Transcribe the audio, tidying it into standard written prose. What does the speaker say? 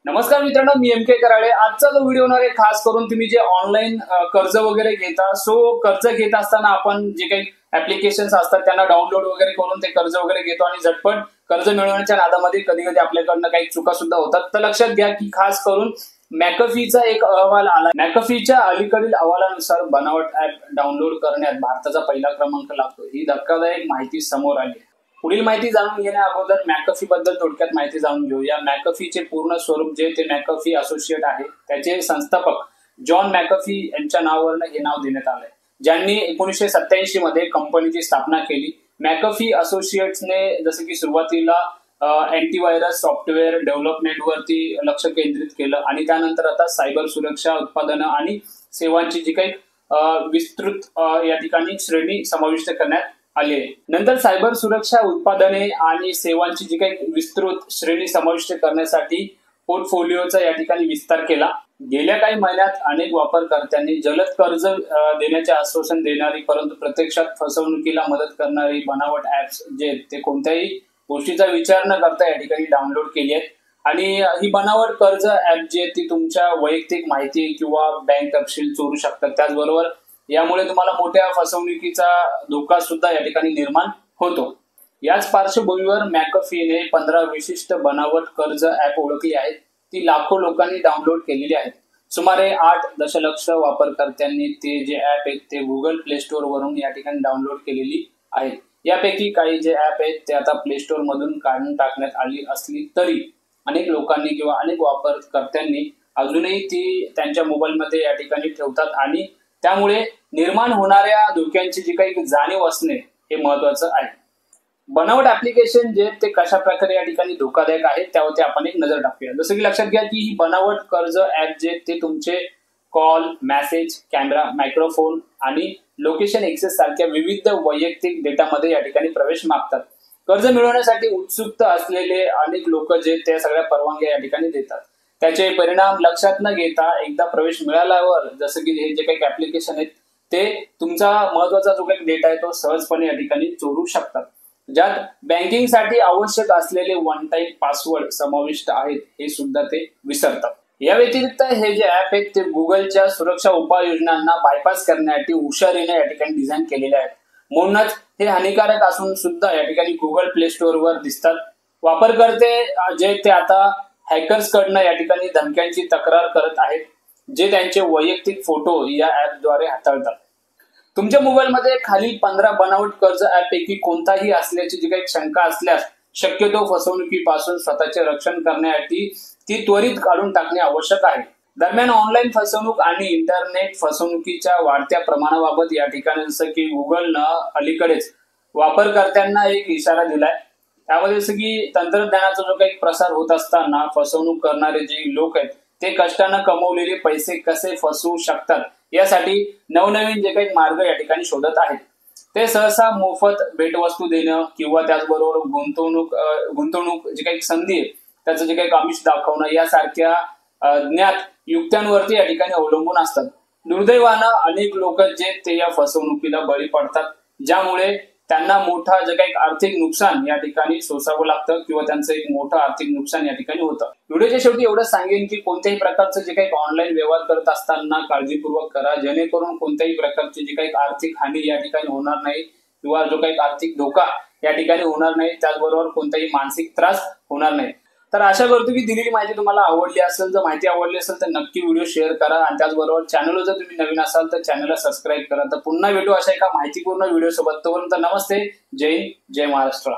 नमस्कार मित्रांनो, मी एम के कराळे। आजचा जो व्हिडिओ होणार आहे खास करून तुम्ही जे ऑनलाईन कर्ज वगैरे घेता, कर्ज घेत असताना आपण जे काही ऍप्लिकेशन्स असतात त्यांना डाउनलोड वगैरे करून ते कर्ज वगैरे घेतो आणि झटपट कर्ज मिळवण्याच्या नादामध्ये कधी कधी आपल्याकडनं काही चुका सुद्धा होतात। तर लक्षात घ्या की खास करून मॅकफीचा एक अहवाल आला। मॅकफीच्या अलीकडील अहवालानुसार बनावट ऍप डाउनलोड करण्यात भारताचा पहिला क्रमांक लागतो। ही धक्कादायक माहिती समोर आली। पुढील माहिती जाणून घेण्या अगोदर मॅकफी बद्दल थोडक्यात माहिती जाणून घेऊया। मॅकफीचे पूर्ण स्वरूप जे ते मॅकफी असोसिएट आहे, त्याचे संस्थापक जॉन मॅकफी यांच्या नावावरून हे नाव देण्यात आलंय, ज्यांनी 1987 मध्ये कंपनीची स्थापना केली। मॅकफी असोसिएट्सने जसं की सुरुवातीला अँटीव्हायरस सॉफ्टवेअर डेव्हलपमेंट वरती लक्ष केंद्रित केलं आणि त्यानंतर आता सायबर सुरक्षा उत्पादनं आणि सेवांची जी काही विस्तृत या ठिकाणी श्रेणी समाविष्ट करण्यात आली आहे। नंतर सायबर सुरक्षा उत्पादने आणि सेवांची जी काही विस्तृत श्रेणी समाविष्ट करण्यासाठी पोर्टफोलिओचा या ठिकाणी विस्तार केला। गेल्या काही महिन्यात अनेक वापरकर्त्यांनी जलद कर्ज देण्याचे आश्वासन देणारी परंतु प्रत्यक्षात फसवणुकीला मदत करणारी बनावट ऍप्स जे ते कोणत्याही गोष्टीचा विचार न करता या ठिकाणी डाउनलोड केली आहेत। आणि ही बनावट कर्ज ऍप जे ती तुमच्या वैयक्तिक माहिती किंवा बँक तपशील चोरू शकतात। त्याचबरोबर यामुळे तुम्हाला मोठ्या फसवणुकीचा धोका सुद्धा या ठिकाणी निर्माण होतो। याच पार्श्वभूमीवर मॅकफीने 15 विशिष्ट बनावट कर्ज ऍप ओळखली आहेत, ती लाखो लोकांनी डाउनलोड केलेली आहेत। सुमारे 8 दशलक्ष वापरकर्त्यांनी ते जे ऍप आहेत ते गुगल प्ले स्टोअर वरून या ठिकाणी डाउनलोड केलेली आहेत। यापैकी काही जे ऍप आहेत ते आता प्ले स्टोअर मधून काढून टाकण्यात आली असली तरी अनेक लोकांनी किंवा अनेक वापरकर्त्यांनी अजूनही ती त्यांच्या मोबाईलमध्ये या ठिकाणी ठेवतात आणि त्यामुळे निर्माण होणाऱ्या धोक्यांची जी काही जाणीव असणे हे महत्वाचं आहे। बनावट ऍप्लिकेशन जे ते कशा प्रकारे या ठिकाणी धोकादायक आहेत त्यावरती आपण एक नजर टाकूया। जसं की लक्षात घ्या की ही बनावट कर्ज ऍप जे ते तुमचे कॉल, मेसेज, कॅमेरा, मायक्रोफोन आणि लोकेशन एक्सेस सारख्या विविध वैयक्तिक डेटामध्ये या ठिकाणी प्रवेश मागतात। कर्ज मिळवण्यासाठी उत्सुक असलेले अनेक लोक जे त्या सगळ्या परवानग्या या ठिकाणी देतात। त्याचे परिणाम लक्षात न घेता एकदा प्रवेश मिळाल्यावर जसं की हे जे काही ऍप्लिकेशन आहेत ते तुमचा महत्वाचा जो काही डेटा आहे तो सहजपणे या ठिकाणी चोरू शकतात, ज्यात बँकिंगसाठी आवश्यक असलेले वन टाइम पासवर्ड समाविष्ट आहेत हे सुद्धा ते विसरतात। या व्यतिरिक्त हे जे ऍप आहेत ते गुगलच्या सुरक्षा उपाययोजनांना बायपास करण्यासाठी हुशारीने या ठिकाणी डिझाईन केलेले आहेत। म्हणूनच हे हानिकारक असून सुद्धा या ठिकाणी गुगल प्ले स्टोअर वर दिसतात। वापरकर्ते जे ते आता हॅकर्स कडनं या ठिकाणी धमक्यांची तक्रार करत आहेत, जे त्यांचे वैयक्तिक फोटो या ऍपद्वारे हाताळतात। तुमच्या मोबाईलमध्ये खालील 15 बनावट कर्ज ऍप पैकी कोणताही असल्याची जी काही शंका असल्यास शक्यतो फसवणुकीपासून स्वतःचे रक्षण करण्यासाठी ती त्वरित काढून टाकणे आवश्यक आहे। दरम्यान ऑनलाईन फसवणूक आणि इंटरनेट फसवणुकीच्या वाढत्या प्रमाणाबाबत या ठिकाणी जसं की गुगलनं अलीकडेच वापरकर्त्यांना एक इशारा दिलाय। त्यामध्ये जसं की तंत्रज्ञानाचा जो काही प्रसार होत असताना फसवणूक करणारे जे लोक आहेत ते कष्टानं कमवलेले पैसे कसे फसवू शकतात यासाठी नवनवीन जे काही मार्ग या ठिकाणी शोधत आहेत। ते सहसा मोफत भेटवस्तू देणं किंवा त्याचबरोबर गुंतवणूक जे काही संधी आहे त्याचं जे काही आमिष दाखवणं यासारख्या ज्ञात युक्त्यांवरती या ठिकाणी अवलंबून असतात। दुर्दैवानं अनेक लोक जे ते या फसवणुकीला बळी पडतात, ज्यामुळे त्यांना मोठा जे काही आर्थिक नुकसान या ठिकाणी सोसावं लागतं किंवा त्यांचं एक मोठं आर्थिक नुकसान या ठिकाणी होतं। व्हिडिओच्या शेवटी एवढंच सांगेन की कोणत्याही प्रकारचं जे काही ऑनलाईन व्यवहार करत असताना काळजीपूर्वक करा, जेणेकरून कोणत्याही प्रकारची जी काही आर्थिक हानी या ठिकाणी होणार नाही किंवा जो काही आर्थिक धोका या ठिकाणी होणार नाही, त्याचबरोबर कोणताही मानसिक त्रास होणार नाही। तर आशा करतो की दिलेली माहिती तुम्हाला आवडली असेल। जर माहिती आवडली असेल तर नक्की व्हिडिओ शेअर करा आणि त्याचबरोबर चॅनलवर जर तुम्ही नवीन असाल तर चॅनलला सबस्क्राईब करा। तर पुन्हा भेटू अशा एका माहितीपूर्ण व्हिडिओ सोबत। तोपर्यंत नमस्ते, जय हिंद, जय महाराष्ट्र।